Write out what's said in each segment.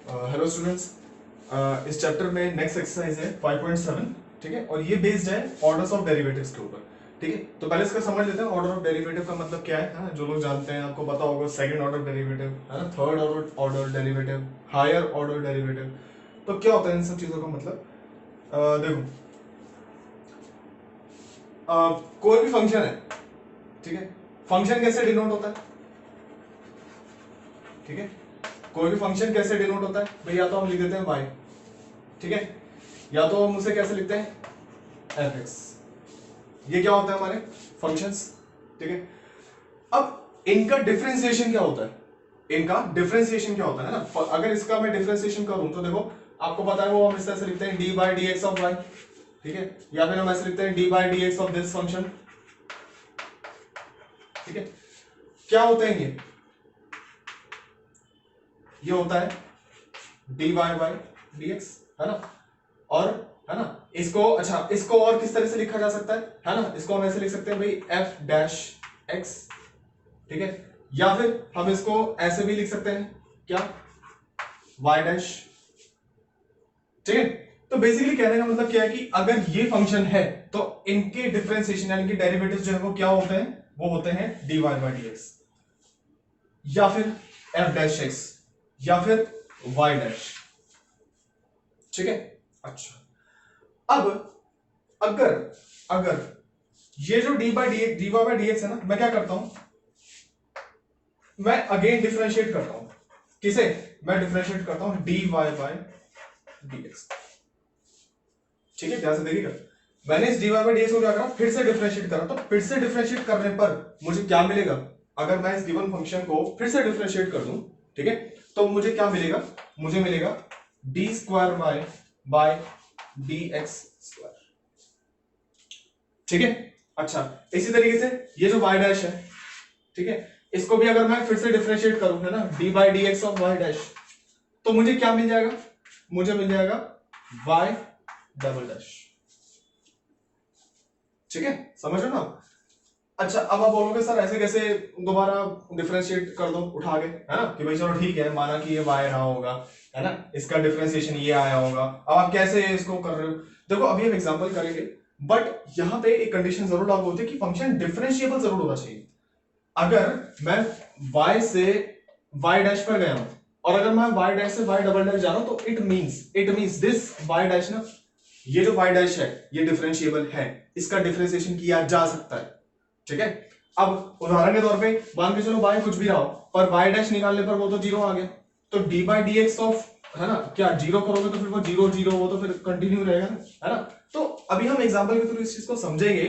Hello students. इस chapter में next exercise है 5.7। ठीक है, और ये बेस्ड है ऑर्डर्स ऑफ डेरिवेटिव्स के ऊपर। ठीक है, तो पहले इसका समझ लेते हैं ऑर्डर ऑफ डेरिवेटिव का मतलब क्या है। जो लोग जानते हैं आपको पता होगा, सेकंड ऑर्डर डेरिवेटिव है ना, third order derivative, higher order derivative. तो क्या होता है इन सब चीजों का मतलब। देखो, कोई भी फंक्शन है, ठीक है, फंक्शन कैसे डिनोट होता है। ठीक है, कोई भी फंक्शन कैसे डिनोट होता है भाई, या तो हम लिख देते हैं y, ठीक है, या तो हम उसे कैसे लिखते हैं f(x). ये क्या होता है हमारे फंक्शंस। ठीक है, अब इनका डिफरेंशिएशन क्या होता है, इनका डिफरेंशिएशन क्या होता है ना। अगर इसका मैं डिफरेंशिएशन करूं तो देखो, आपको पता है वो हम इस तरह से लिखते हैं d by d x of y. ठीक है, या फिर हम ऐसे लिखते हैं d by d x of this function. ठीक है, क्या होते हैं ये होता है d y by d x, है ना। और है ना, इसको अच्छा, इसको और किस तरह से लिखा जा सकता है ना, इसको हम ऐसे लिख सकते हैं भाई एफ डैश एक्स। ठीक है, या फिर हम इसको ऐसे भी लिख सकते हैं, क्या, वाई डैश। ठीक है, तो बेसिकली कहने का मतलब क्या है कि अगर ये फंक्शन है तो इनके डिफरेंशिएशन यानी कि डेरिवेटिव जो है वो क्या होते हैं, वो होते हैं d y by d x, या फिर एफ डैश एक्स, या फिर वाई डैश। ठीक है, अच्छा, अब अगर अगर ये जो d y by d x है ना, मैं क्या करता हूं, मैं अगेन डिफरेंशिएट करता हूं। किसे, मैं डिफरेंशिएट करता हूं d y by d x. ठीक है, ध्यान से देखिएगा, मैंने इस d y by d x को क्या करा, फिर से डिफरेंशिएट करा। तो फिर से डिफरेंशिएट करने पर मुझे क्या मिलेगा, अगर मैं इस गिवन फंक्शन को फिर से डिफरेंशिएट कर दूं, ठीक है, तो मुझे क्या मिलेगा, मुझे मिलेगा d square y by d x square. ठीक है, अच्छा, इसी तरीके से ये जो y डैश है, ठीक है, इसको भी अगर मैं फिर से डिफरेंशिएट करूं, है ना, d by d x of y dash, तो मुझे क्या मिल जाएगा, मुझे मिल जाएगा y डबल डैश। ठीक है, समझ रहे हो ना। अच्छा, अब आप बोलोगे सर ऐसे कैसे दोबारा डिफरेंशिएट कर दो उठा के, है ना, कि भाई चलो ठीक है, माना कि ये y रहा होगा, है ना, इसका डिफरेंशिएशन ये आया होगा। अब आप कैसे इसको कर रहे हो, देखो अभी हम एग्जांपल करेंगे, बट यहां पे एक कंडीशन जरूर लागू होती है कि फंक्शन डिफरेंशिएबल जरूर होना चाहिए। अगर मैं y से y डैश पर गया हूं, और अगर मैं y डैश से y डबल डैश जा रहा हूं, तो it means this y dash ना, ये जो y डैश है ये डिफरेंशिएबल है, इसका डिफरेंशिएशन किया जा सकता है। ठीक है, अब उदाहरण के तौर पे मान के चलो y कुछ भी रहा हो, पर y डैश निकालने पर वो तो जीरो आ गया, तो D by d x of, है ना, क्या जीरो करोगे तो फिर वो जीरो जीरो, वो तो फिर कंटिन्यू रहेगा ना, है ना। तो अभी हम एग्जांपल के थ्रू इस चीज को समझेंगे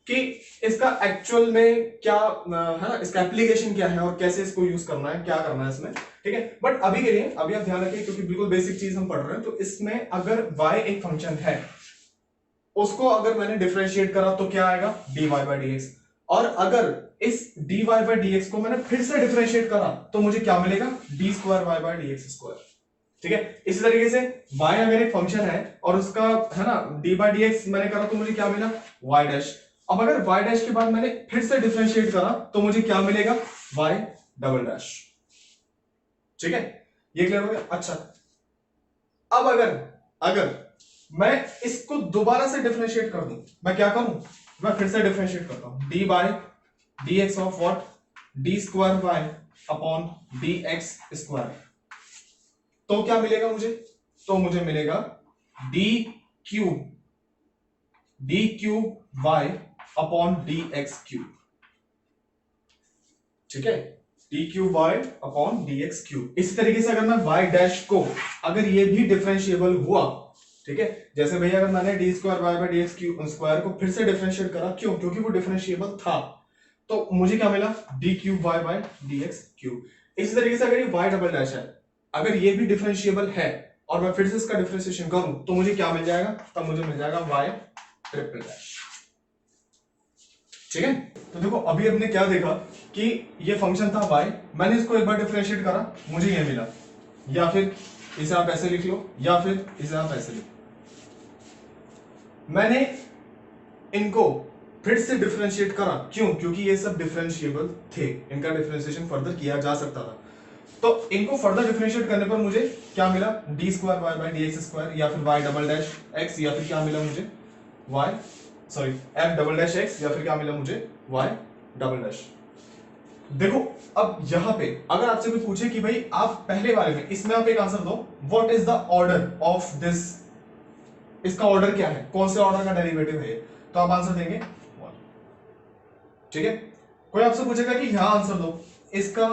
कि इसका एक्चुअल में क्या, है ना, इसका एप्लीकेशन क्या है और कैसे इसको यूज करना है, क्या करना है इसमें। ठीक है, बट अभी के लिए अभी आप ध्यान रखिए, क्योंकि बिल्कुल बेसिक चीज हम पढ़ रहे हैं। तो इसमें अगर y एक फंक्शन है, उसको अगर मैंने डिफरेंशिएट करा तो क्या आएगा, d y by d x. और अगर इस d y by d x को मैंने फिर से डिफरेंशिएट करा तो मुझे क्या मिलेगा, d square y by d x square. ठीक है, इसी तरीके से y अगर एक फंक्शन है और उसका, है ना, डी बाई डी एक्स मैंने करा तो मुझे क्या मिला, y डैश। अब अगर y डैश के बाद मैंने फिर से डिफरेंशिएट करा तो मुझे क्या मिलेगा, y डबल डैश। ठीक है, ये क्लियर हो गया। अच्छा, अब अगर अगर मैं इसको दोबारा से डिफरेंशिएट कर दूं, मैं क्या करूं, मैं फिर से डिफरेंशिएट करता हूं d by d x of what, d square y upon d x square. तो क्या मिलेगा मुझे, तो मुझे मिलेगा d cube y upon d x cube. ठीक है, d cube y upon d x cube. इसी तरीके से अगर मैं वाई डैश को, अगर ये भी डिफरेंशिएबल हुआ, ठीक है, जैसे भैया अगर मैंने d square y by d x cube square को फिर से डिफरेंशिएट करा, क्यों, क्योंकि वो डिफरेंशिएबल था, तो मुझे क्या मिला, d cube y by d x cube. इसी तरीके से अगर ये वाई डबल डैश है, अगर ये भी डिफरेंशिएबल है और मैं फिर से इसका डिफरेंशिएशन करूं तो मुझे क्या मिल जाएगा, तब मुझे मिल जाएगा वाई ट्रिपल डैश। ठीक है, तो देखो अभी हमने क्या देखा कि ये फंक्शन था y, मैंने इसको एक बार डिफरेंशिएट करा, मुझे ये मिला, या फिर इसे आप ऐसे लिख लो, या फिर इसे आप ऐसे लिख लो। मैंने इनको फिर से डिफरेंशिएट करा, क्यों, क्योंकि ये सब डिफरेंशिएबल थे, इनका डिफरेंशिएशन फर्दर किया जा सकता था। तो इनको फर्दर डिफरेंशिएट करने पर मुझे क्या मिला, d square y by d x square, या फिर वाई डबल डैश एक्स, या फिर क्या मिला मुझे y sorry f double dash x, या फिर क्या मिला मुझे वाई डबल डैश। देखो अब यहां पे अगर आपसे कोई पूछे कि भाई आप पहले वाले में इसमें आप एक आंसर दो, what is the order of this, इसका ऑर्डर क्या है, कौन से ऑर्डर का डेरिवेटिव है, तो आप आंसर देंगे 1। ठीक है, कोई आपसे पूछेगा कि यहां आंसर दो, इसका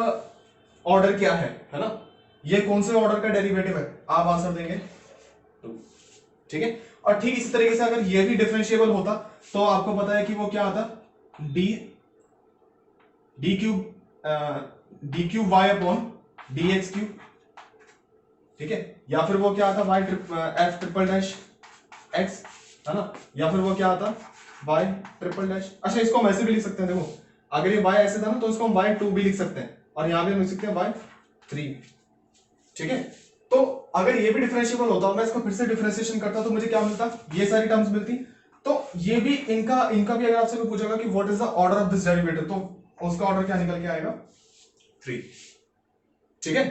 ऑर्डर क्या है ना, ये कौन से ऑर्डर का डेरिवेटिव है, आप आंसर देंगे 2। ठीक है, और ठीक इसी तरीके से अगर ये भी डिफरेंशिएबल होता तो आपको पता है कि वो क्या आता, d cube y upon d x cube. ठीक है, या फिर वो क्या आता y f triple dash x, है ना, या फिर वो क्या आता वाई ट्रिपल डैश। अच्छा इसको हम ऐसे भी लिख सकते हैं, देखो अगर ये वाई ऐसे था ना तो इसको हम वाई 2 भी लिख सकते हैं, और यहां भी हम लिख सकते हैं वाई 3। ठीक है, तो अगर ये भी डिफरेंशिएबल होता मैं इसको फिर से डिफरेंशिएशन करता तो मुझे क्या मिलता, ये सारी टर्म्स मिलती। तो ये भी इनका भी अगर आपसे कोई पूछेगा कि what is the order of this derivative, तो उसका ऑर्डर क्या निकल के आएगा 3। ठीक है,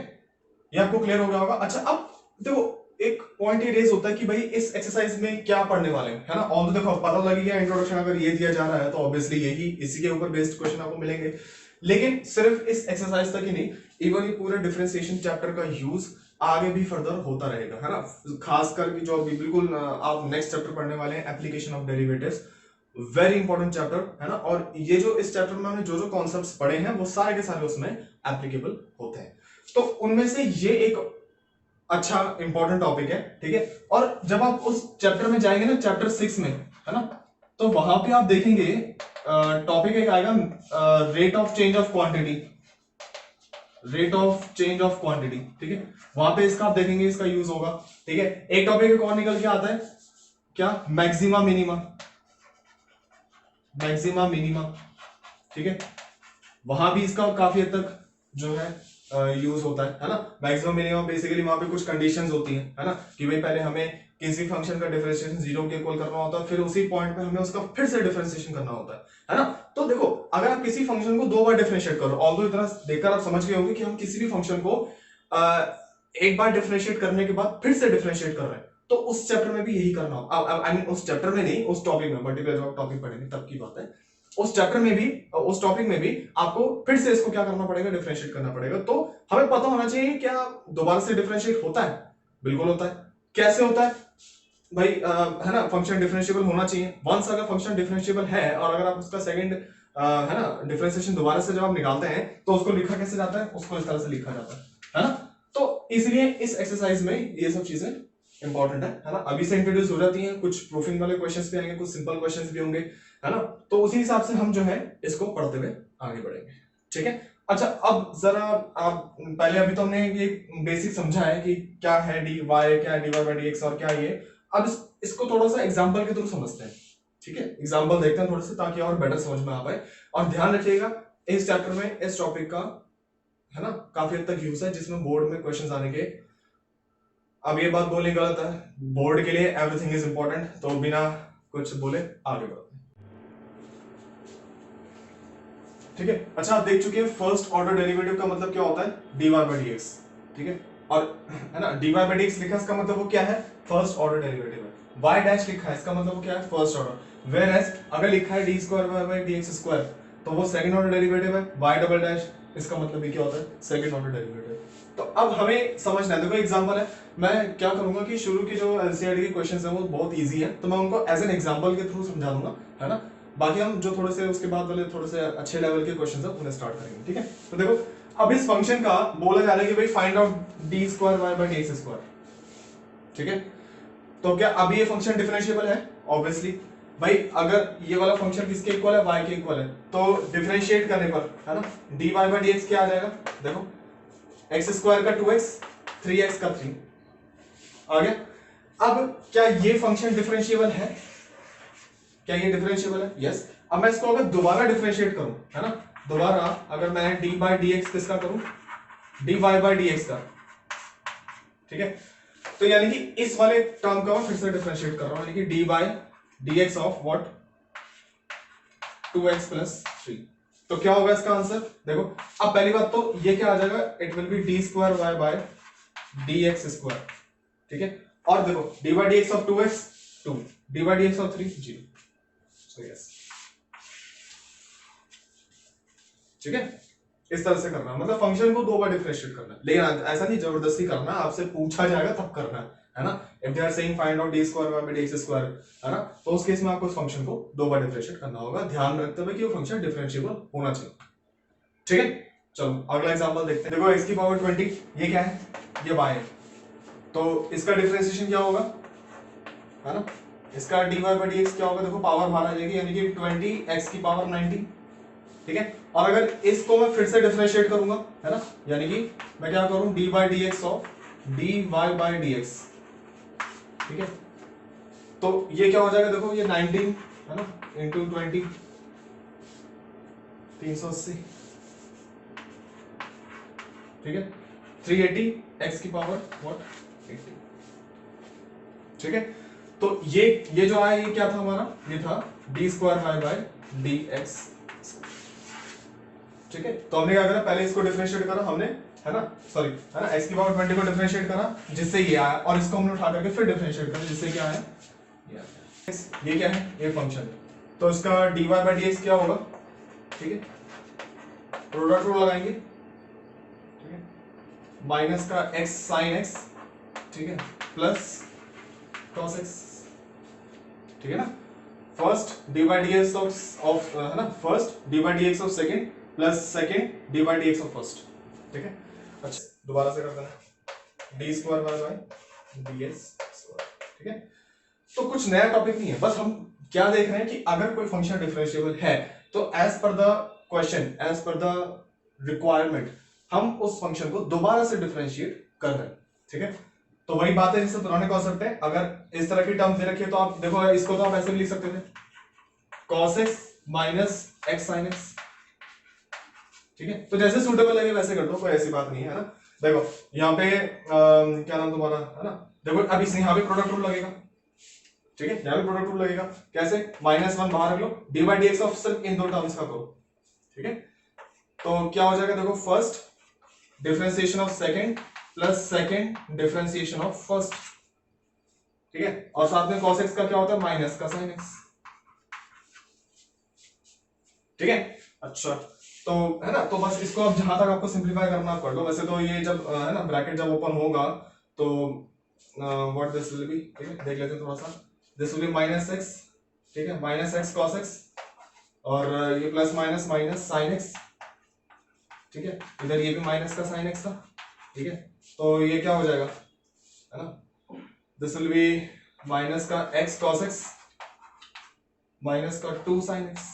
ये आपको क्लियर हो गया होगा। अच्छा अब देखो एक पॉइंट ये रेज होता है कि भाई इस एक्सरसाइज में क्या पढ़ने वाले हैं, है ना, ऑल तो देखो पता लगी गया इंट्रोडक्शन अगर ये दिया जा रहा है तो ऑब्वियसली यही इसी के ऊपर बेस्ड क्वेश्चन आपको मिलेंगे। लेकिन सिर्फ इस एक्सरसाइज तक ही नहीं, इवन ये पूरे डिफरेंशिएशन चैप्टर का यूज आगे भी फर्दर होता रहेगा, है ना, खासकर कि जो अभी बिल्कुल आप नेक्स्ट चैप्टर पढ़ने वाले हैं application of derivatives, very important chapter है ना, और ये जो इस चैप्टर में हमने जो कॉन्सेप्ट्स पढ़े हैं वो सारे के सारे उसमें एप्लीकेबल होते हैं। तो उनमें से ये एक अच्छा इंपॉर्टेंट टॉपिक है। ठीक है, और जब आप उस चैप्टर में जाएंगे ना, चैप्टर 6 में, है ना, तो वहां पे आप देखेंगे टॉपिक एक आएगा rate of change of quantity, rate of change of quantity. ठीक है, वहां पे इसका आप देखेंगे इसका यूज होगा। ठीक है, एक टॉपिक एक और निकल के आता है क्या, मैक्सिमा मिनिमा, मैक्सिमा मिनिमा। ठीक है, वहां भी इसका काफी हद तक जो है यूज होता है ना। मैक्सिमम मिनिमम बेसिकली वहां पे कुछ कंडीशंस होती हैं, है ना, कि भाई पहले हमें किसी फंक्शन का डिफरेंशिएशन 0 के इक्वल करना होता है, फिर उसी पॉइंट पे हमें उसका फिर से डिफरेंशिएशन करना होता है ना। तो देखो अगर आप किसी फंक्शन को 2 बार डिफरेंशिएट करो, ऑल्दो इतना देखकर आप समझ गए होंगे कि हम किसी भी फंक्शन को एक बार डिफरेंशिएट करने के बाद फिर से डिफरेंशिएट कर रहे हैं, तो उस चैप्टर में भी यही करना होगा। आई मीन उस चैप्टर में नहीं, उस टॉपिक में, पर्टिकुलर जो टॉपिक पढ़ेंगे तब की बात है, उस चैप्टर में भी उस टॉपिक में भी आपको फिर से इसको क्या करना पड़ेगा, डिफरेंशिएट करना पड़ेगा। तो हमें पता होना चाहिए क्या दोबारा से डिफरेंशिएट होता है, बिल्कुल होता है। कैसे होता है भाई, है ना, फंक्शन डिफरेंशिएबल होना चाहिए। वंस अगर फंक्शन डिफरेंशिएबल है और अगर आप उसका सेकंड है ना डिफरेंशिएशन दोबारा से जब आप निकालते हैं तो उसको लिखा कैसे जाता है, उसको इस तरह से लिखा जाता है ना। तो इसलिए इस एक्सरसाइज में ये सब चीजें इंपॉर्टेंट है ना, अभी से इंट्रोड्यूस हो जाती हैं, कुछ प्रूफिंग वाले क्वेश्चंस भी आएंगे, कुछ सिंपल क्वेश्चंस भी होंगे, है ना, तो उसी हिसाब से हम जो है इसको पढ़ते हुए आगे बढ़ेंगे। ठीक है, अच्छा अब जरा आप पहले अभी तो हमने ये बेसिक समझा है कि क्या है डी वाई, क्या है d y by d x और क्या ये, अब इसको थोड़ा सा एग्जांपल के थ्रू समझते हैं। ठीक है, एग्जांपल देखते हैं थोड़े से ताकि और बेटर समझ में आ पाए। और ध्यान रखिएगा इस चैप्टर में इस टॉपिक का है ना काफी हद तक यूज है जिसमें बोर्ड में क्वेश्चंस आने के। अब ये बात बोलनी गलत है, बोर्ड के लिए एवरीथिंग इज इंपॉर्टेंट, तो बिना कुछ बोले आगे बढ़ते हैं। ठीक है, अच्छा आप देख चुके हैं फर्स्ट ऑर्डर डेरिवेटिव का मतलब क्या होता है, dy बाई dx। ठीक है, और है ना dy बाई dx लिखा इसका मतलब वो क्या है, फर्स्ट ऑर्डर डेरिवेटिव है। y डैश लिखा है इसका मतलब वो क्या है, फर्स्ट ऑर्डर। वेयर एज अगर लिखा है d square by dx square तो वो सेकंड ऑर्डर डेरिवेटिव है। y डबल डैश इसका मतलब भी क्या होता है, सेकंड ऑर्डर डेरिवेटिव। तो अब हमें समझना है, देखो एग्जांपल है, मैं क्या करूंगा कि शुरू की जो एलसीआईडी के क्वेश्चंस हैं वो बहुत इजी है, तो मैं उनको एज एन एग्जांपल के थ्रू समझा दूंगा, है ना। बाकी हम जो थोड़े से उसके बाद वाले थोड़े से अच्छे लेवल के क्वेश्चंस हैं उन्हें स्टार्ट करेंगे। ठीक है, तो देखो अब इस फंक्शन का बोला जा रहा है कि भाई find out d square y by d x square. ठीक है, तो क्या अभी ये फंक्शन डिफरेंशिएबल है, ऑब्वियसली भाई अगर ये वाला फंक्शन किसके इक्वल है, y के इक्वल है, तो डिफरेंशिएट करने पर है ना dy बाई dx क्या आ जाएगा, देखो x स्क्वायर का 2x 3x का 3 आ गया। अब क्या ये फंक्शन डिफरेंशिएबल है, क्या ये डिफरेंशिएबल है, यस। अब मैं इसको अगर दोबारा डिफरेंशिएट करूं, है ना, दोबारा अगर मैं dy बाई dx किसका करूं, dy बाई dx का, ठीक है, तो यानी कि इस वाले टर्म का मैं फिर से डिफरेंशिएट कर रहा हूं, यानी कि dy by dx of what 2x plus 3। तो क्या होगा इसका आंसर, देखो अब पहली बात तो ये क्या आ जाएगा, it will be d square y by d x square, ठीक है। और देखो d by d x of 2x 2, d by d x of 3 0, so yes, ठीक है। इस तरह से करना है, मतलब फंक्शन को दो बार डिफरेंशिएट करना है, लेकिन ऐसा नहीं जबरदस्ती करना, आपसे पूछा जाएगा तब करना है ना। If they are saying find out d square by d x square, है ना, तो उस केस में आपको उस फंक्शन को दो बार डिफरेंशिएट करना होगा, ध्यान रखते हुए कि वो फंक्शन डिफरेंशिएबल होना चाहिए, ठीक है। चलो अगला एग्जांपल देखते हैं। देखो x की पावर 20, ये क्या है, ये y है, तो इसका डिफरेंशिएशन क्या होगा, है ना, इसका dy by dx क्या होगा, देखो पावर बाहर आ जाएगी, यानी कि 20 x की पावर 90, ठीक है। और अगर इसको मैं फिर से डिफरेंशिएट करूंगा, है ना, यानी कि मैं क्या करूं, d by d x of d y by d x, ठीक है। तो ये क्या हो जाएगा, देखो ये 19 है ना इंटू 20 380, ठीक है, 380 x की पावर व्हाट 80, ठीक है। तो ये जो आया ये क्या था हमारा, ये था d square y by d x, ठीक है। तो हमने क्या करा, पहले इसको डिफरेंशिएट करा हमने, है ना, सॉरी, है ना, x की पावर 20 को डिफरेंशिएट करा जिससे ये आया, और इसको हमने उठा करके फिर डिफरेंशिएट करा जिससे क्या आया, ये क्या है, ये फंक्शन है। तो इसका dy बाय dx क्या होगा, ठीक है, प्रोडक्ट रूल लगाएंगे, ठीक है, माइनस का x sin x, ठीक है, प्लस cos x, ठीक है ना। First dy by dx of है ना, first dy by dx of second plus second dy by dx of first, ठीक है। अच्छा दोबारा से कर देना, d square y by d x square, ठीक है। तो कुछ नया टॉपिक नहीं है, बस हम क्या देख रहे हैं कि अगर कोई फंक्शन डिफरेंशिएबल है तो as per the question, as per the requirement हम उस फंक्शन को दोबारा से डिफरेंशिएट कर रहे हैं, ठीक है। तो वही बात है जिससे पुराने कॉन्सेप्ट है, अगर इस तरह की टर्म दे रखी है तो आप देखो इसको तो आप ऐसे भी लिख सकते थे, cos x minus x sin x, ठीक है। तो जैसे सूटेबल लगे वैसे कर दो, कोई ऐसी बात नहीं है ना। देखो यहाँ पे क्या नाम तुम्हारा, है ना, देखो अब इस यहाँ पे प्रोडक्ट रूल लगेगा, ठीक है, यहाँ पे प्रोडक्ट रूल लगेगा, कैसे, -1 बाहर रख लो, d by d x of सिर्फ इन दो टर्म्स का करो, ठीक है। तो क्या हो जाएगा, देखो first differentiation of second plus second differentiation of first, ठीक है, और साथ में cos x का क्या होता है, माइनस का sin x, ठीक है। अच्छा तो है ना, तो बस इसको अब जहां तक आपको सिंपलीफाई करना कर लो, वैसे तो ये जब है ना ब्रैकेट जब ओपन होगा तो व्हाट दिस विल बी, ठीक है, देख लेते हैं थोड़ा सा, दिस विल बी -x, ठीक है, -x cos x, और ये plus minus minus sin x, ठीक है, इधर ये भी माइनस का sin x था, ठीक है। तो ये क्या हो जाएगा, है ना, दिस विल बी माइनस का x cos x माइनस का 2 sin x,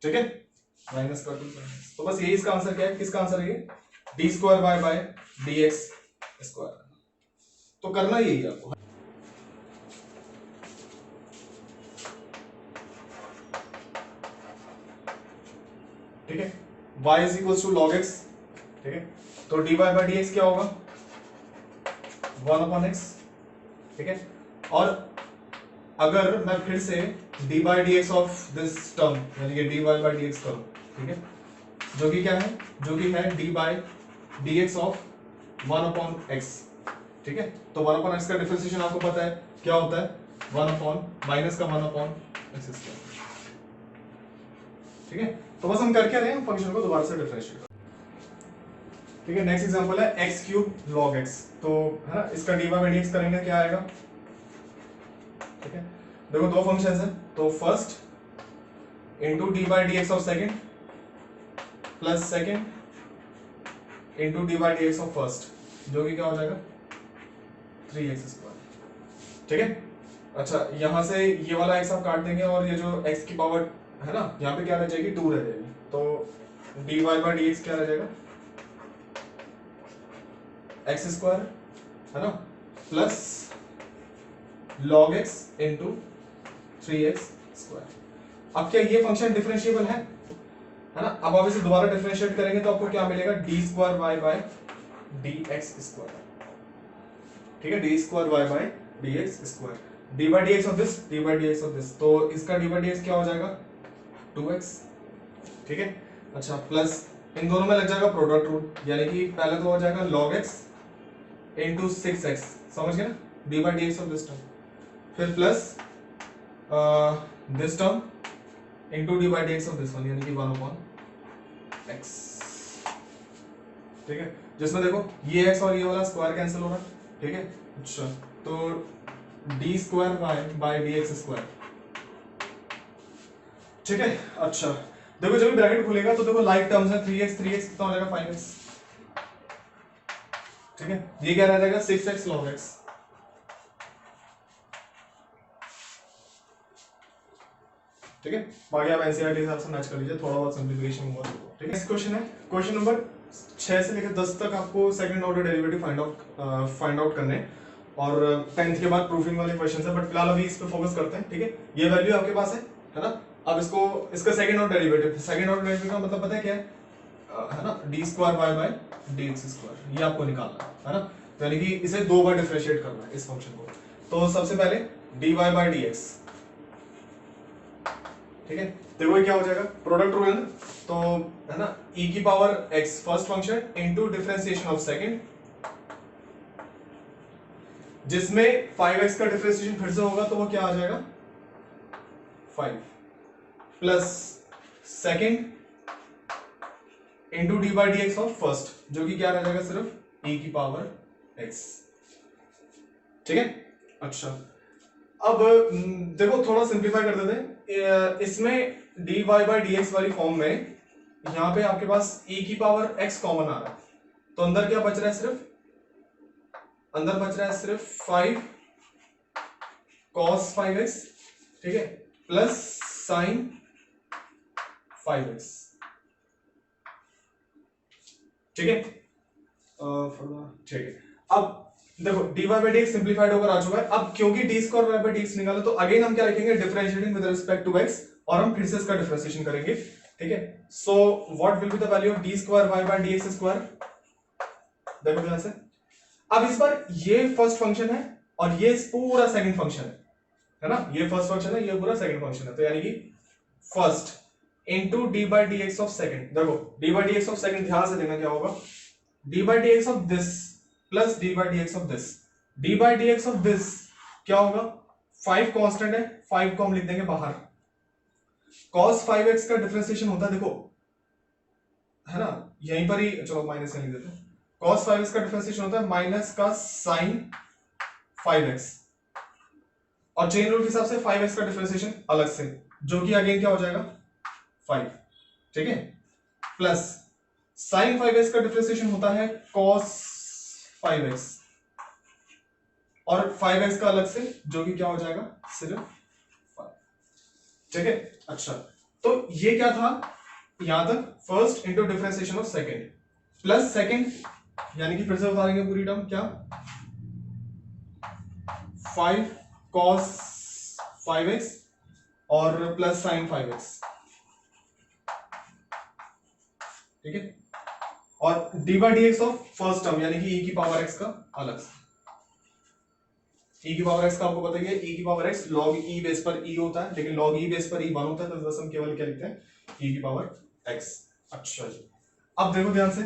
ठीक है, माइनस का 2 sin x। तो बस यही इसका आंसर क्या है, किसका आंसर है ये, d square y by d x square, तो करना यही है आपको, ठीक है। y is equal to log x, ठीक है, तो dy बाई डी एक्स क्या होगा 1/x, ठीक है। और अगर मैं फिर से d by d x of this term यानी कि d y by d x करूं, ठीक है, जो कि क्या है, जो कि है D by d x of 1/x, ठीक है। तो 1/x का डिफरेंशिएशन आपको पता है क्या होता है, 1 माइनस का 1/x स्क्वायर, ठीक है। तो बस हम करके रहे हैं फंक्शन को दोबारा से डिफरेंशिएट, ठीक है। नेक्स्ट एग्जांपल है x क्यूब log x, तो है ना इसका dy बाई dx करेंगे क्या आएगा, ठीक है। देखो दो फंक्शंस हैं, तो first into d by d x of second plus second into d by d x of first, जो कि क्या हो जाएगा 3x स्क्वायर, ठीक है। अच्छा यहां से ये वाला x आप काट देंगे और ये जो x की पावर है ना यहाँ पे क्या रह जाएगी 2 रह जाएगी, तो d y by d x क्या रह जाएगा x स्क्वायर, है ना, plus log x into 3x square. अब क्या ये फंक्शन डिफरेंशिएबल है ना, अब आप इसे दोबारा डिफरेंशिएट करेंगे तो आपको क्या मिलेगा, d square y by d x square, ठीक है, d square y by d x square. D by d x of this, d by d x of this, तो इसका डी बाई डी एक्स क्या हो जाएगा 2x, ठीक है। अच्छा प्लस इन दोनों में लग जाएगा प्रोडक्ट रूल, यानी कि पहले तो हो जाएगा log x इंटू 6x, समझ गए ना, d by d x of this term, फिर plus this term into d by d x of this one, यानी कि 1/x, ठीक है। जिसमें देखो ये x और ये वाला स्क्वायर कैंसिल हो रहा है, ठीक है। अच्छा तो d square y by d x square, ठीक है। अच्छा देखो जब भी ब्रैकेट खुलेगा तो देखो लाइक टर्म्स है 3x 3x कितना हो जाएगा 5x, ठीक है। ये क्या रह जाएगा 6x log x, ठीक है। बाकी आप एनसीईआरटी के हिसाब से मैच कर लीजिए, थोड़ा बहुत सिंप्लीफिकेशन हुआ, ठीक है। नेक्स्ट क्वेश्चन है क्वेश्चन नंबर 6 से लेकर 10 तक आपको second order derivative find out करने हैं, और 10th के बाद प्रूफिंग वाले क्वेश्चन है, बट फिलहाल अभी इस पे फोकस करते हैं, ठीक है। ये वैल्यू आपके पास है ना। अब इसको इसका second order derivative, second order derivative का मतलब पता है क्या है ना, d square y by d x square, ये आपको निकालना है ना। तो यानी कि इसे 2 बार डिफरेंशिएट करना है इस फंक्शन को। तो सबसे पहले d y by d x, ठीक है। देखो ये क्या हो जाएगा, प्रोडक्ट रूल है ना, तो है ना e की power x first function into differentiation of second, जिसमें 5x का डिफरेंशिएशन फिर से होगा तो वो क्या आ जाएगा 5 plus second into d by d x of first, जो कि क्या रह जाएगा सिर्फ e की पावर x, ठीक है। अच्छा अब देखो थोड़ा सिंप्लीफाई कर देते हैं, इसमें d y by d x वाली फॉर्म में यहां पे आपके पास e की पावर x कॉमन आ रहा है, तो अंदर क्या बच रहा है, अंदर बच रहा है सिर्फ 5 cos 5x, ठीक है, प्लस sin 5x, ठीक है। ठीक है अब देखो d y by d x simplified होकर आ चुका है। अब क्योंकि d square y by d x निकाला, तो अगेन हम क्या लिखेंगे differentiating with respect to x, और हम फिर से इसका डिफरेंशिएशन करेंगे, ठीक है। So what will be the value of d square y by d x square, देखो ध्यान से। अब इस बार ये फर्स्ट फंक्शन है और ये पूरा सेकंड फंक्शन है ना, ये फर्स्ट फंक्शन है, ये पूरा सेकंड फंक्शन है, तो यानी कि first into d by d x of second, देखो d by d x of second ध्यान से देखना क्या होगा, d by d x of this plus d by d x of this, d by d x of this क्या होगा 5 constant है, 5 को हम लिख देंगे बाहर, cos 5x का डिफरेंशिएशन होता है देखो, है ना, यहीं पर ही चलो माइनस लिख देते हैं, cos 5x का डिफरेंशिएशन होता है माइनस का sin 5x, और चेन रूल के हिसाब से 5x का डिफरेंशिएशन अलग से, जो कि अगेन क्या हो जाएगा 5, ठीक है, प्लस sin 5x का डिफरेंशिएशन होता है cos 5x, और 5x का अलग से, जो कि क्या हो जाएगा सिर्फ 5, ठीक है। अच्छा तो ये क्या था यहां तक, first into differentiation of second plus second, यानी कि फिर से उतारेंगे पूरी टर्म, क्या 5 cos 5x और प्लस sin 5x, ठीक है, और d by d x of first term यानी कि e की पावर x का अलग से, e की पावर x का आपको पता ही है, e की power x log e base पर e होता है, लेकिन log e बेस पर e 1 होता है, तो बस हम केवल क्या लिखते हैं e की पावर x। अच्छा जी अब देखो ध्यान से,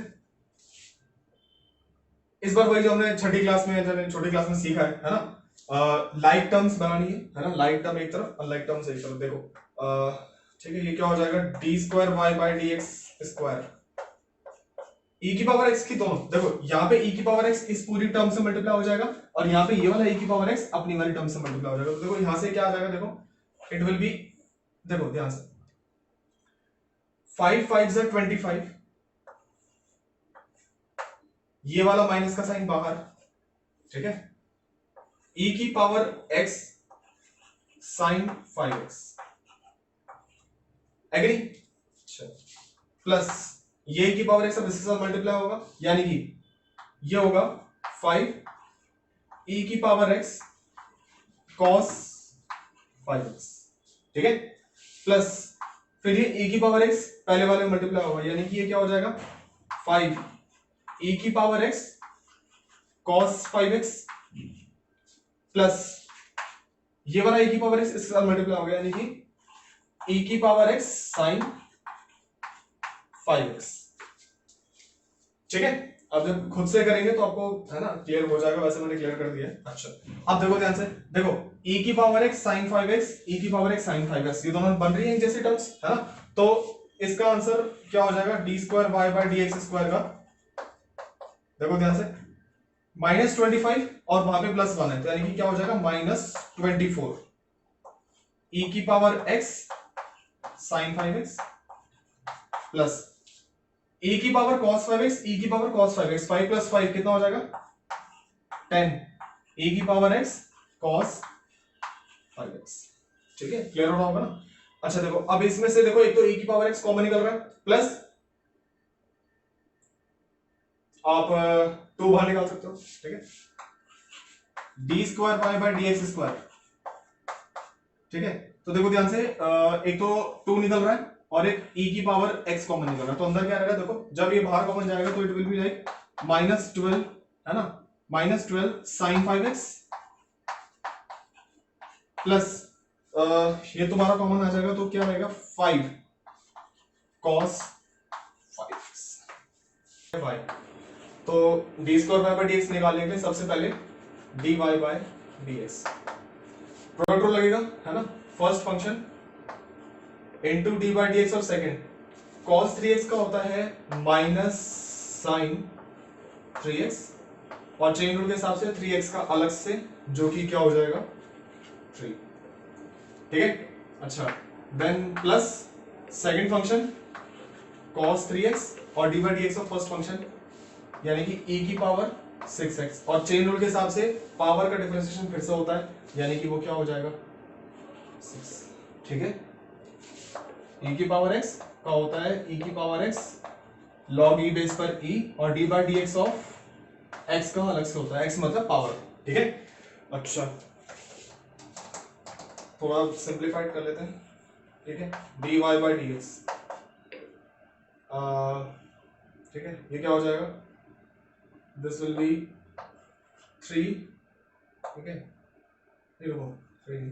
इस बार वही जो हमने छोटी क्लास में सीखा है ना, लाइक टर्म्स बनानी है ना, लाइक टर्म एक तरफ और लाइक टर्म्स एक तरफ, देखो ठीक है, ये क्या हो जाएगा d square y by d x square, e की पावर x की दोनों, देखो यहाँ पे e की पावर x इस पूरी टर्म से मल्टीप्लाई हो जाएगा, और यहाँ पे ये वाला e की पावर x अपनी वाली टर्म से मल्टीप्लाई हो जाएगा, तो देखो यहाँ से क्या आ जाएगा, देखो इट विल बी, देखो ध्यान से 5 5 is 25, ये वाला माइनस का साइन बाहर, ठीक है, e की power x sin 5x, agree, plus ये e की पावर x अब इसके साथ मल्टीप्लाई होगा, यानी कि ये होगा 5 e की पावर x cos 5x, ठीक है, प्लस फिर ये e की पावर x पहले वाले में मल्टीप्लाई होगा, यानी कि ये क्या हो जाएगा 5 e की power x cos 5x plus ये वाला e की पावर x इसके साथ मल्टीप्लाई हो गया, यानी कि e की पावर x साइन 5x। ठीक है, अब जब खुद से करेंगे तो आपको है ना क्लियर हो जाएगा, वैसे मैंने क्लियर कर दिया है। अच्छा, अब देखो ध्यान से, देखो e की power x sin 5x, e की पावर x sin 5x, ये दोनों बन रही है जैसी टर्म्स, है ना। तो इसका आंसर क्या हो जाएगा, d square y by dx square का, देखो ध्यान से, -25 और वहां पे +1 है, तो यानी कि क्या हो जाएगा -24 e की power x sin 5x plus e की पावर cos 5x, e की पावर cos 5x, 5 + 5 कितना हो जाएगा 10, e की पावर x cos 5x। ठीक है, क्लियर हो रहा होगा ना। अच्छा देखो, अब इसमें से देखो एक तो e की पावर x कॉमन निकल रहा है, प्लस आप 2 बाहर निकाल सकते हो। ठीक है, d square y by dx square. ठीक है, तो देखो ध्यान से, एक तो 2 निकल रहा है और एक e की पावर x कॉमन निकल रहा है, तो अंदर क्या रहेगा, देखो जब ये बाहर कॉमन जाएगा तो इट विल बी लाइक -12, है ना, -12 sin 5x प्लस ये तुम्हारा कॉमन आ जाएगा, तो क्या रहेगा 5 cos 5x। तो d square y by dx निकालने के लिए सबसे पहले dy by dx product rule लगेगा, है ना। First function into d by d x और सेकेंड cos 3x का होता है माइनस साइन 3x, और चेन रूल के हिसाब से 3x का अलग से, जो कि क्या हो जाएगा 3। ठीक है, अच्छा then plus second function cos 3x और d by d x of first function, यानी कि e की पावर 6x, और चेन रूल के हिसाब से पावर का डिफरेंशिएशन फिर से होता है, यानी कि वो क्या हो जाएगा 6। ठीक है, e की पावर x का होता है e की power x log e base पर e, और d by d x of x का अलग से होता है, x मतलब पावर। ठीक है, अच्छा थोड़ा सिंप्लीफाइड कर लेते हैं। ठीक है, dy बाई डी एक्स, ठीक है, ये क्या हो जाएगा, दिस विल बी 3। ठीक है, देखो 3,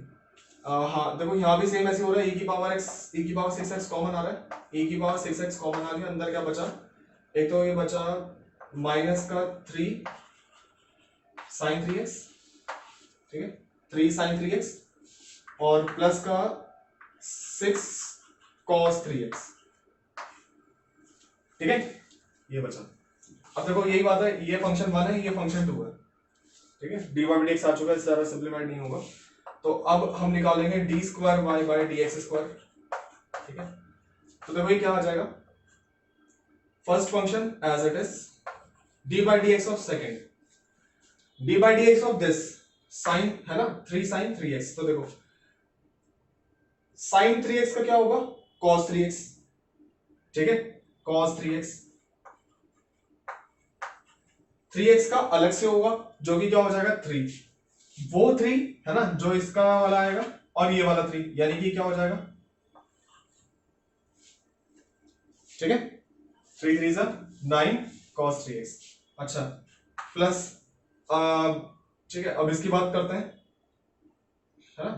हाँ देखो यहाँ भी सेम ऐसे हो रहा है, e की पावर x, e की पावर 6x कॉमन आ रहा है, e की पावर 6x कॉमन आ गया, अंदर क्या बचा, एक तो ये बचा माइनस का 3 sin 3x, ठीक है 3 sin 3x, और प्लस का 6 cos 3x। ठीक है, ये बचा। अब देखो यही बात है, ये फंक्शन 1 है, ये फंक्शन 2 है। ठीक है, डी बाई डी एक्स आ चुका है, इससे ज्यादा सिंप्लीफाइड नहीं होगा। तो अब हम निकालेंगे d square y by d x square. ठीक है, तो देखो ये क्या आ जाएगा, first function as it is d by d x of second, d by d x of this sine, है ना 3 sin 3x, तो देखो sin 3x का क्या होगा cos 3x। ठीक है, cos 3x, 3x का अलग से होगा, जो कि क्या हो जाएगा 3, वो 3 है ना जो इसका वाला आएगा, और ये वाला 3, यानी कि क्या हो जाएगा, ठीक है 3 3 9 cos 3x। अच्छा प्लस, ठीक है, अब इसकी बात करते हैं, है ना।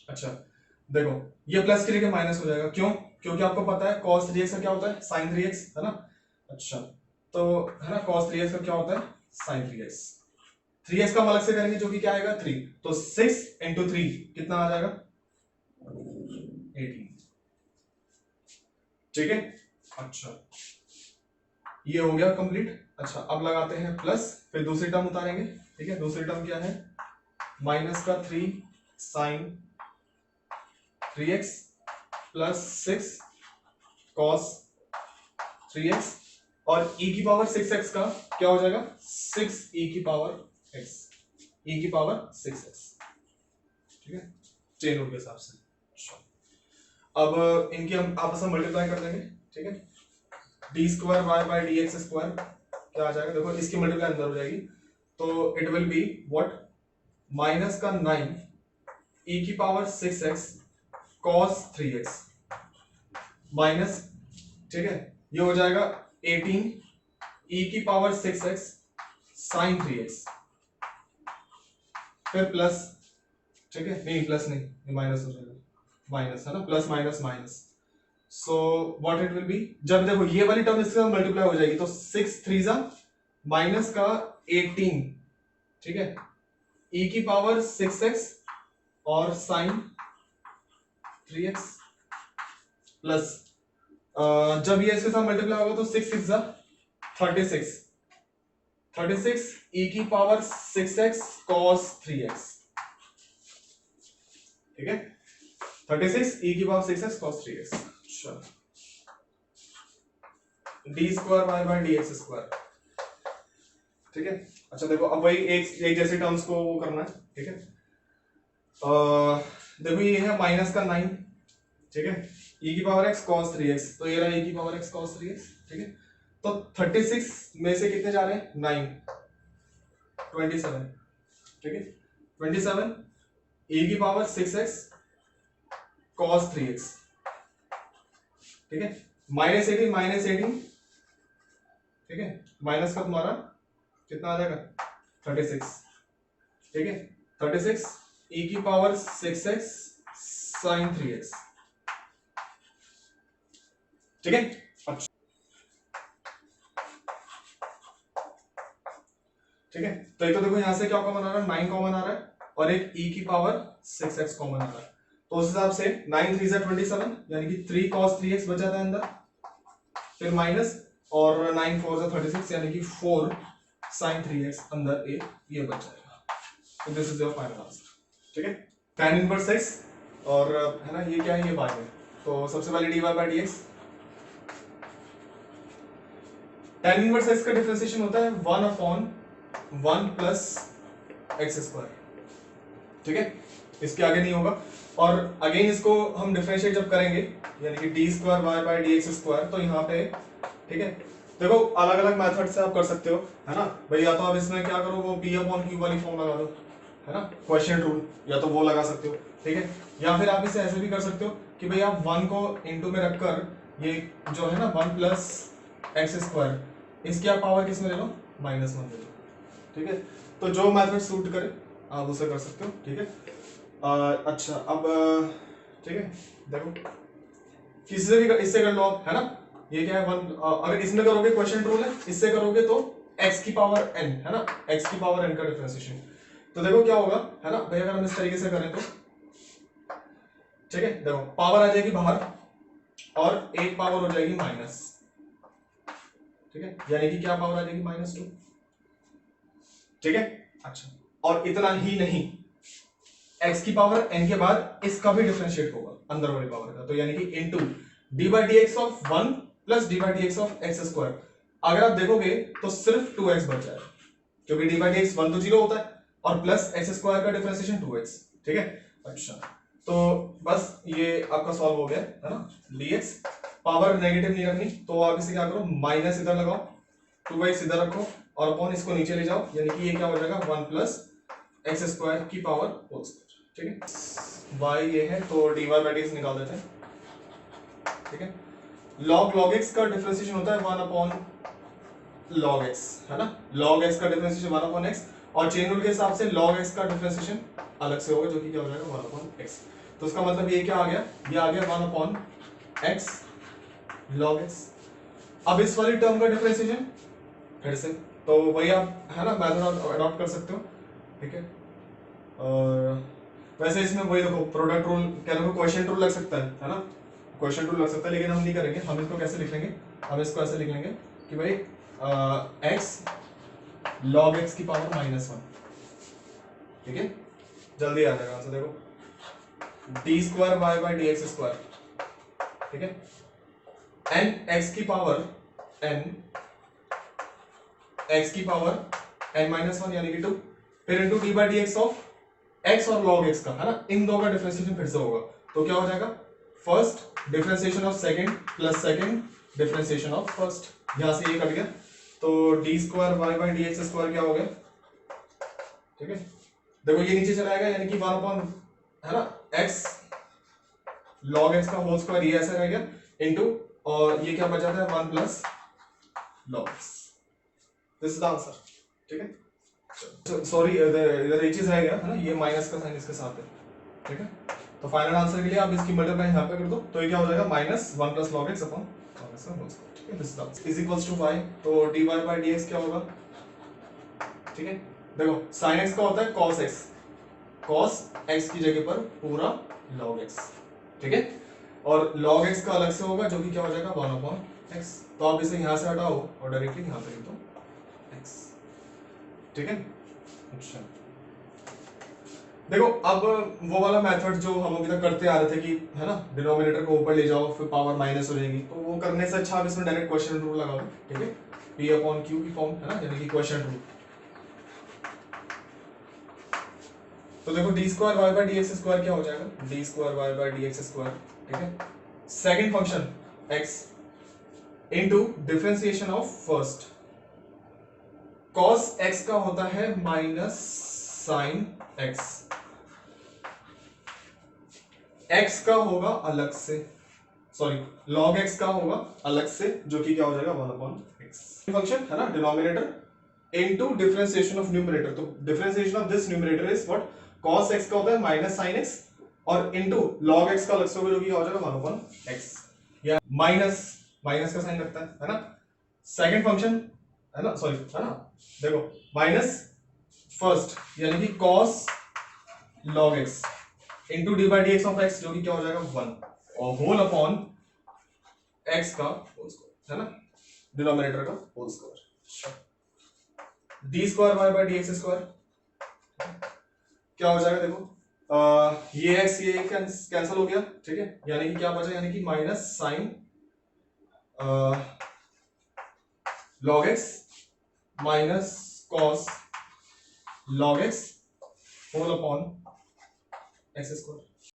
अच्छा देखो ये प्लस के लिए माइनस हो जाएगा, क्यों, क्योंकि आपको पता है cos 3x का क्या होता है sin 3x, है ना। अच्छा तो है ना cos 3x का क्या होता है sin 3x, 3x का हम अलग से करेंगे, जो कि क्या आएगा 3, तो 6 into 3 कितना आ जाएगा 18। ठीक है, अच्छा ये हो गया कंप्लीट। अच्छा अब लगाते हैं प्लस, फिर दूसरी टर्म उतारेंगे। ठीक है, दूसरी टर्म क्या है, माइनस का 3 sin 3x plus 6 cos 3x, और e की पावर 6x का क्या हो जाएगा 6 e की पावर x, e की पावर 6x। ठीक है, चेन रूल के हिसाब से। अब इनकी हम आपस में मल्टीप्लाई कर देंगे। ठीक है, d square y by d x square क्या आ जाएगा, देखो इसकी मल्टीप्लाई अंदर हो जाएगी, तो it will be what minus का 9 e की power 6x cos 3x minus, ठीक है ये हो जाएगा 18 e की पावर 6x sin 3x, फिर प्लस ठीक है, नहीं प्लस नहीं, ये माइनस हो जाएगा, माइनस है ना, plus minus minus. So what it will B, जब देखो ये वाली टर्म इसके साथ मल्टीप्लाई हो जाएगी तो 6 3 जा माइनस का 18, ठीक है, e की पावर 6x और साइन 3x प्लस जब ये इसके साथ मल्टीप्लाई होगा तो 6 6 जा 36, 36 e की पावर 6x cos 3x, ठीक है, 36 e की पावर 6x cos 3x। चलो d square y by d x square, ठीक है। अच्छा देखो अब वही एक जैसे टर्म्स को वो करना है, ठीक है। देखो ये है माइनस का 9, ठीक है, e की पावर x cos 3x, तो ये रहा e की पावर x cos 3x, ठीक है। तो 36 में से कितने जा रहे हैं, 9, 27, ठीक है, 27 e की पावर 6x cos 3x, ठीक है, माइनस 18, ठीक है, माइनस का तुम्हारा कितना आ जाएगा 36, ठीक है, 36 e की पावर 6x sin 3x, ठीक है। अच्छा ठीक है, तो एक तो देखो यहां से क्या कॉमन आ रहा है, 9 कॉमन आ रहा है और एक e की पावर 6x कॉमन आ रहा है, तो उस हिसाब से 9 3 27 यानी कि 3 cos 3x बचा था अंदर, फिर माइनस और 9 4 36 यानी कि 4 sin 3x अंदर एक ये बच जाएगा। तो this is your final answer, ठीक है। tan इनवर्स x और है ना ये क्या है, ये बाय है, तो सबसे पहले dy by dx, tan inverse x का डिफरेंशिएशन होता है 1/1 प्लस एक्स स्क्वायर, ठीक है, इसके आगे नहीं होगा। और अगेन इसको हम डिफरेंशिएट जब करेंगे यानी कि d square y by d x square, तो यहाँ पे ठीक है देखो अलग अलग मेथड से आप कर सकते हो, है ना भाई, या तो आप इसमें क्या करो वो p अपॉन क्यू वाली फॉर्म लगा दो, है ना, क्वेश्चन रूल, या तो वो लगा सकते हो, ठीक है, या फिर आप इसे ऐसे भी कर सकते हो कि भाई आप 1 को इनटू में रखकर ये जो है ना 1 प्लस एक्स स्क्वायर, इसकी आप पावर किस में ले लो, -1 ले लो, ठीक है। तो जो मेथड सूट करे आप उसे कर सकते हो, ठीक है। अच्छा अब ठीक है देखो किसी से भी इससे कर लो आप, है ना, ये क्या है 1, अगर इसमें करोगे क्वेश्चन रूल है, इससे करोगे तो x की पावर n, है ना, x की पावर n का डिफरेंशिएशन, तो देखो क्या होगा, है ना भाई, अगर हम इस तरीके से करें तो ठीक है, देखो पावर आ जाएगी बाहर और एक पावर हो जाएगी माइनस, ठीक है, यानी कि क्या पावर आ जाएगी -2, ठीक है। अच्छा और इतना ही नहीं, x की पावर n के बाद इसका भी डिफरेंशिएट होगा अंदर वाली पावर का, तो यानी कि into d by dx of 1 plus d by dx of x square, अगर आप देखोगे तो सिर्फ 2x बच जाएगा, क्योंकि d by dx 1 तो 0 होता है और प्लस x स्क्वायर का डिफरेंशिएशन 2x, ठीक है। अच्छा तो बस ये आपका सॉल्व हो गया, है ना, dx पावर नेगेटिव नहीं रखनी, तो आप इसे क्या करो माइनस इधर लगाओ, 2x इधर रखो और अपॉन इसको नीचे ले जाओ, यानी कि ये क्या हो जाएगा 1 प्लस एक्स स्क्वायर की पावर होल स्क्वायर, ठीक है। y ये है तो dy बाई dx निकाल देते हैं, ठीक है। log x का डिफरेंशिएशन होता है 1 अपॉन log x, है ना, log x का डिफरेंशिएशन 1 अपॉन x, और चेन रूल के हिसाब से log x का डिफरेंशिएशन अलग से होगा, जो कि क्या हो जाएगा 1 अपॉन x, तो उसका मतलब ये क्या आ गया, ये आ गया 1 अपॉन x log x। अब इस वाली टर्म का डिफरेंशिएशन फिर से, तो वही आप है ना मेथड अडॉप्ट कर सकते हो, ठीक है। और वैसे इसमें वही देखो प्रोडक्ट रूल क्या ना क्वेश्चन रूल लग सकता है ना, क्वेश्चन रूल लग सकता है, लेकिन हम नहीं करेंगे, हम इसको कैसे लिख लेंगे, हम इसको ऐसे लिख लेंगे कि भाई x log x की पावर -1, ठीक है, जल्दी आ जाएगा आंसर, देखो d square y by d x square, ठीक है, n x की पावर n x की पावर n-1 यानी कि 2, फिर into d by d x of x और log x का, है ना, इन दो का डिफरेंशिएशन फिर से होगा, तो क्या हो जाएगा first differentiation of second plus second differentiation of first, यहां से ये कट गया, तो d square y by d x square क्या हो गया, ठीक है, देखो ये नीचे चला आएगा, यानी कि 1 अपॉन है ना x log x का होल स्क्वायर, ये ऐसा रह गया इनटू, और ये क्या बच जाता है 1 plus log x, this is the answer, ठीक है। सॉरी इधर एक चीज रह गया, है ना, ये माइनस का साइन इसके साथ है, ठीक है। तो फाइनल आंसर के लिए आप इसकी मल्टीप्लाई यहाँ पे कर दो, तो ये क्या हो जाएगा minus 1 plus log x upon log x का होल स्क्वायर। ठीक है, this is equals to y, तो dy बाय dx क्या होगा, ठीक है। देखो sin x का होता है cos x, cos x की जगह पर पूरा log x, ठीक है, और log x का अलग से होगा जो कि क्या हो जाएगा 1 अपॉन x, तो आप इसे यहाँ से हटाओ और डायरेक्टली यहाँ पे लिख दो x, ठीक है। अच्छा देखो अब वो वाला मेथड जो हम अभी तक करते आ रहे थे कि है ना, डिनोमिनेटर को ऊपर ले जाओ फिर पावर माइनस हो जाएगी, तो वो करने से अच्छा आप इसमें डायरेक्ट क्वेश्चन रूल लगाओ, ठीक है, p अपॉन q की फॉर्म है ना, यानी कि क्वेश्चन रूल। तो देखो d square y by d x square क्या हो जाएगा, d square y by d x square, ठीक है, second function x into differentiation of first, cos x का होता है माइनस साइन x, x का होगा अलग से, सॉरी log x का होगा अलग से जो कि क्या हो जाएगा 1 अपॉन x, फंक्शन है ना denominator into differentiation of numerator, तो differentiation of this numerator is what, cos x का होता है माइनस साइन x और इनटू log x का अलग से होगा जो कि क्या हो जाएगा 1 अपॉन x, या माइनस माइनस का साइन लगता है ना, सेकंड फंक्शन है ना, सॉरी है ना, देखो माइनस फर्स्ट यानी कि cos log x into d by d x of x जो कि क्या हो जाएगा 1 और होल अपॉन x का होल स्क्वायर है ना, डिनोमिनेटर का whole square, d square y by d x square क्या हो जाएगा, देखो ये x ये कैंसिल हो गया, ठीक है, यानी कि क्या बचा, यानी कि minus sine log x minus cos log x whole upon x square,